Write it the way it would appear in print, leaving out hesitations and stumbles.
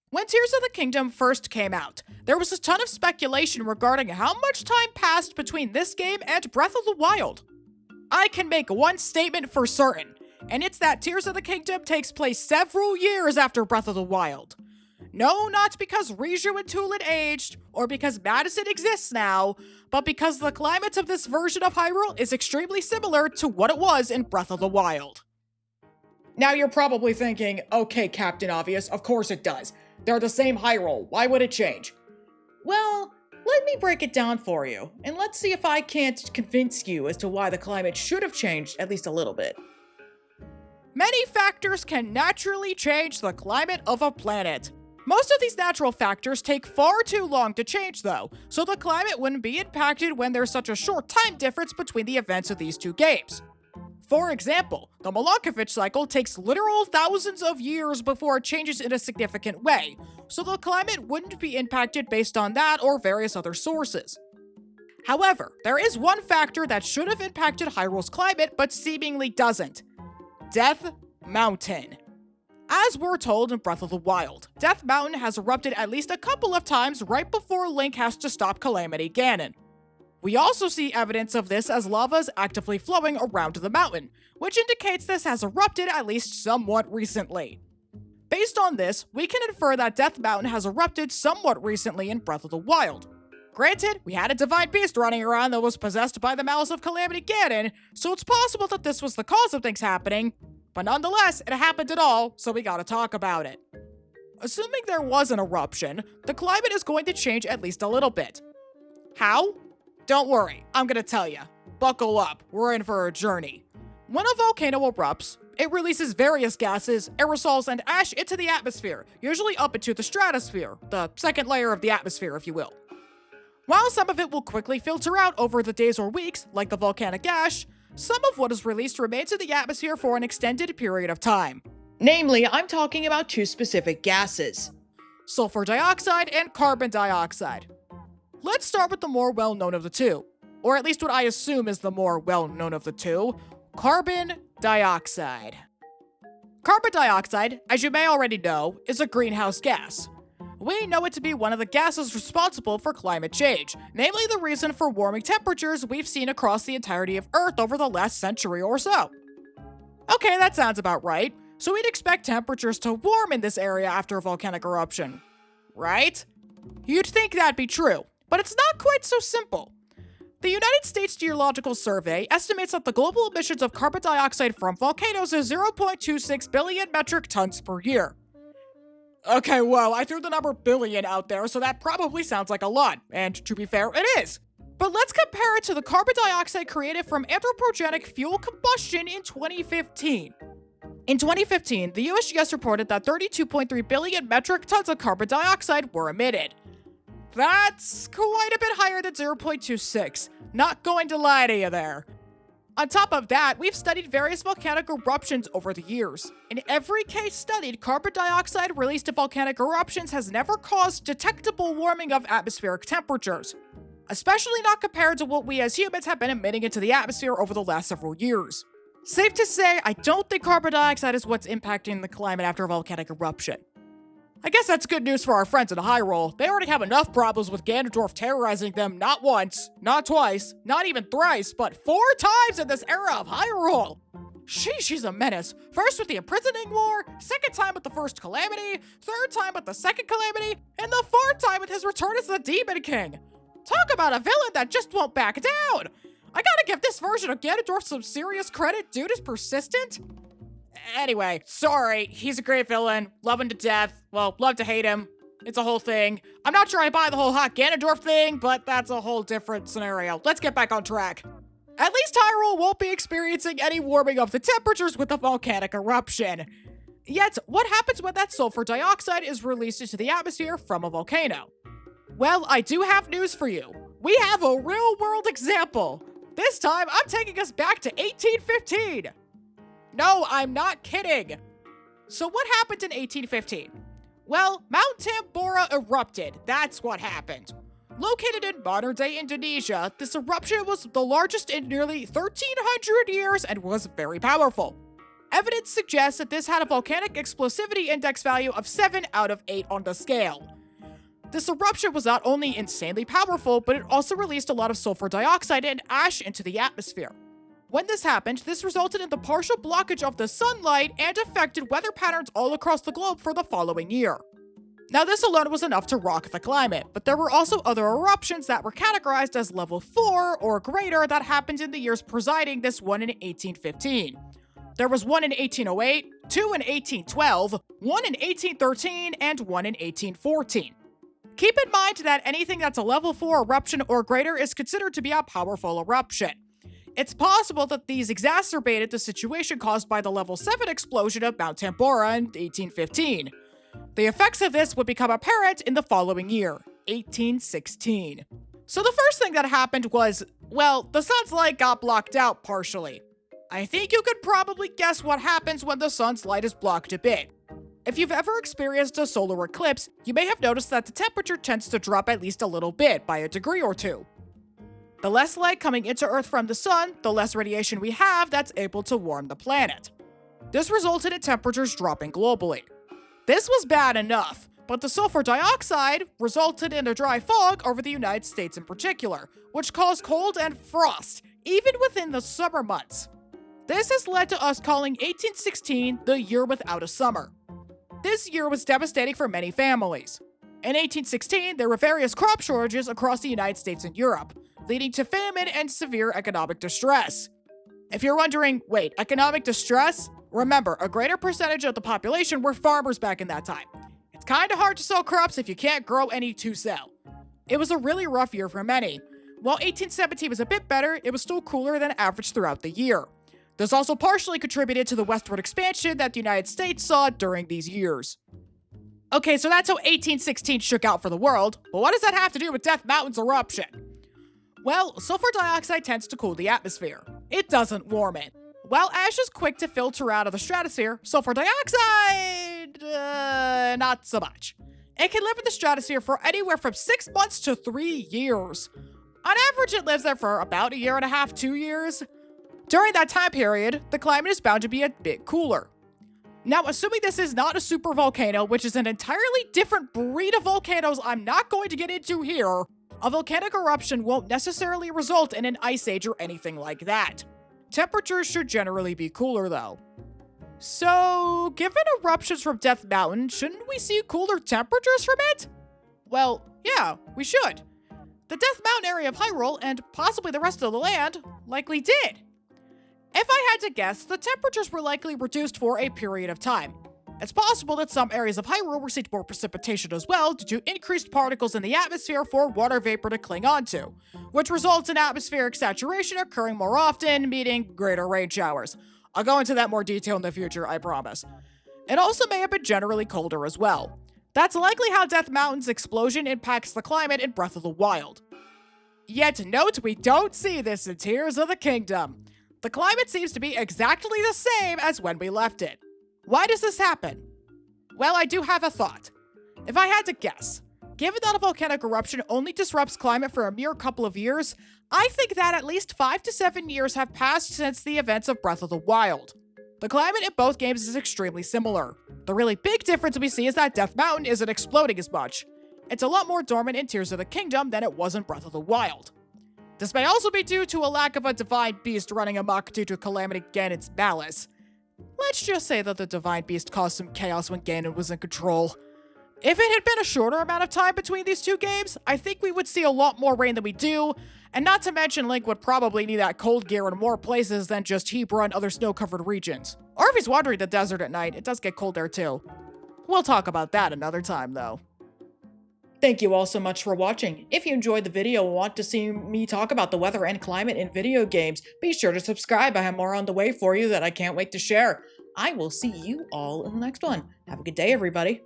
When Tears of the Kingdom first came out, there was a ton of speculation regarding how much time passed between this game and Breath of the Wild. I can make one statement for certain, and it's that Tears of the Kingdom takes place several years after Breath of the Wild. No, not because Riju and Tulin aged, or because Madison exists now, but because the climate of this version of Hyrule is extremely similar to what it was in Breath of the Wild. Now you're probably thinking, okay, Captain Obvious, of course it does. They're the same Hyrule, why would it change? Well, let me break it down for you, and let's see if I can't convince you as to why the climate should have changed at least a little bit. Many factors can naturally change the climate of a planet. Most of these natural factors take far too long to change though, so the climate wouldn't be impacted when there's such a short time difference between the events of these two games. For example, the Milankovitch cycle takes literal thousands of years before it changes in a significant way, so the climate wouldn't be impacted based on that or various other sources. However, there is one factor that should have impacted Hyrule's climate but seemingly doesn't. Death Mountain. As we're told in Breath of the Wild, Death Mountain has erupted at least a couple of times right before Link has to stop Calamity Ganon. We also see evidence of this as lava is actively flowing around the mountain, which indicates this has erupted at least somewhat recently. Based on this, we can infer that Death Mountain has erupted somewhat recently in Breath of the Wild. Granted, we had a divine beast running around that was possessed by the malice of Calamity Ganon, so it's possible that this was the cause of things happening, but nonetheless, it happened at all, so we gotta talk about it. Assuming there was an eruption, the climate is going to change at least a little bit. How? Don't worry, I'm gonna tell ya. Buckle up, we're in for a journey. When a volcano erupts, it releases various gases, aerosols, and ash into the atmosphere, usually up into the stratosphere, the second layer of the atmosphere, if you will. While some of it will quickly filter out over the days or weeks, like the volcanic ash, some of what is released remains in the atmosphere for an extended period of time. Namely, I'm talking about two specific gases: sulfur dioxide and carbon dioxide. Let's start with the more well-known of the two, or at least what I assume is the more well-known of the two: carbon dioxide. Carbon dioxide, as you may already know, is a greenhouse gas. We know it to be one of the gases responsible for climate change, namely the reason for warming temperatures we've seen across the entirety of Earth over the last century or so. Okay, that sounds about right. So we'd expect temperatures to warm in this area after a volcanic eruption, right? You'd think that'd be true, but it's not quite so simple. The United States Geological Survey estimates that the global emissions of carbon dioxide from volcanoes is 0.26 billion metric tons per year. Okay, well, I threw the number billion out there, so that probably sounds like a lot, and to be fair, it is. But let's compare it to the carbon dioxide created from anthropogenic fuel combustion in 2015. In 2015, the USGS reported that 32.3 billion metric tons of carbon dioxide were emitted. That's quite a bit higher than 0.26, not going to lie to you there. On top of that, we've studied various volcanic eruptions over the years. In every case studied, carbon dioxide released in volcanic eruptions has never caused detectable warming of atmospheric temperatures, especially not compared to what we as humans have been emitting into the atmosphere over the last several years. Safe to say, I don't think carbon dioxide is what's impacting the climate after a volcanic eruption. I guess that's good news for our friends in Hyrule. They already have enough problems with Ganondorf terrorizing them not once, not twice, not even thrice, but 4 times in this era of Hyrule. She's a menace. First with the imprisoning war, second time with the first calamity, third time with the second calamity, and the 4th time with his return as the Demon King. Talk about a villain that just won't back down. I gotta give this version of Ganondorf some serious credit. Dude is persistent. Anyway, sorry, he's a great villain. Love him to death. Well, love to hate him. It's a whole thing. I'm not sure I buy the whole hot Ganondorf thing, but that's a whole different scenario. Let's get back on track. At least Hyrule won't be experiencing any warming of the temperatures with a volcanic eruption. Yet, what happens when that sulfur dioxide is released into the atmosphere from a volcano? Well, I do have news for you. We have a real-world example. This time, I'm taking us back to 1815. No, I'm not kidding. So what happened in 1815? Well, Mount Tambora erupted. That's what happened. Located in modern-day Indonesia, this eruption was the largest in nearly 1,300 years and was very powerful. Evidence suggests that this had a volcanic explosivity index value of 7 out of 8 on the scale. This eruption was not only insanely powerful, but it also released a lot of sulfur dioxide and ash into the atmosphere. When this happened, this resulted in the partial blockage of the sunlight and affected weather patterns all across the globe for the following year. Now, this alone was enough to rock the climate, but there were also other eruptions that were categorized as level 4 or greater that happened in the years preceding this one in 1815. There was one in 1808, two in 1812, one in 1813, and one in 1814. Keep in mind that anything that's a level 4 eruption or greater is considered to be a powerful eruption. It's possible that these exacerbated the situation caused by the level 7 explosion of Mount Tambora in 1815. The effects of this would become apparent in the following year, 1816. So the first thing that happened was, well, the sun's light got blocked out partially. I think you could probably guess what happens when the sun's light is blocked a bit. If you've ever experienced a solar eclipse, you may have noticed that the temperature tends to drop at least a little bit, by a degree or two. The less light coming into Earth from the sun, the less radiation we have that's able to warm the planet. This resulted in temperatures dropping globally. This was bad enough, but the sulfur dioxide resulted in a dry fog over the United States in particular, which caused cold and frost, even within the summer months. This has led to us calling 1816 the year without a summer. This year was devastating for many families. In 1816, there were various crop shortages across the United States and Europe, leading to famine and severe economic distress. If you're wondering, wait, economic distress? Remember, a greater percentage of the population were farmers back in that time. It's kinda hard to sell crops if you can't grow any to sell. It was a really rough year for many. While 1817 was a bit better, it was still cooler than average throughout the year. This also partially contributed to the westward expansion that the United States saw during these years. Okay, so that's how 1816 shook out for the world, but what does that have to do with Death Mountain's eruption? Well, sulfur dioxide tends to cool the atmosphere. It doesn't warm it. While ash is quick to filter out of the stratosphere, sulfur dioxide, not so much. It can live in the stratosphere for anywhere from 6 months to 3 years. On average, it lives there for about a year and a half, 2 years. During that time period, the climate is bound to be a bit cooler. Now, assuming this is not a supervolcano, which is an entirely different breed of volcanoes I'm not going to get into here, a volcanic eruption won't necessarily result in an ice age or anything like that. Temperatures should generally be cooler, though. So, given eruptions from Death Mountain, shouldn't we see cooler temperatures from it? Well, yeah, we should. The Death Mountain area of Hyrule, and possibly the rest of the land, likely did. If I had to guess, the temperatures were likely reduced for a period of time. It's possible that some areas of Hyrule received more precipitation as well due to increased particles in the atmosphere for water vapor to cling onto, which results in atmospheric saturation occurring more often, meaning greater rain showers. I'll go into that more detail in the future, I promise. It also may have been generally colder as well. That's likely how Death Mountain's explosion impacts the climate in Breath of the Wild. Yet note we don't see this in Tears of the Kingdom. The climate seems to be exactly the same as when we left it. Why does this happen? Well, I do have a thought. If I had to guess, given that a volcanic eruption only disrupts climate for a mere couple of years, I think that at least 5 to 7 years have passed since the events of Breath of the Wild. The climate in both games is extremely similar. The really big difference we see is that Death Mountain isn't exploding as much. It's a lot more dormant in Tears of the Kingdom than it was in Breath of the Wild. This may also be due to a lack of a divine beast running amok due to Calamity Ganon's malice. Let's just say that the divine beast caused some chaos when Ganon was in control. If it had been a shorter amount of time between these two games, I think we would see a lot more rain than we do, and not to mention Link would probably need that cold gear in more places than just Hebra and other snow-covered regions. Or if he's wandering the desert at night, it does get cold there too. We'll talk about that another time though. Thank you all so much for watching. If you enjoyed the video and want to see me talk about the weather and climate in video games, be sure to subscribe. I have more on the way for you that I can't wait to share. I will see you all in the next one. Have a good day, everybody.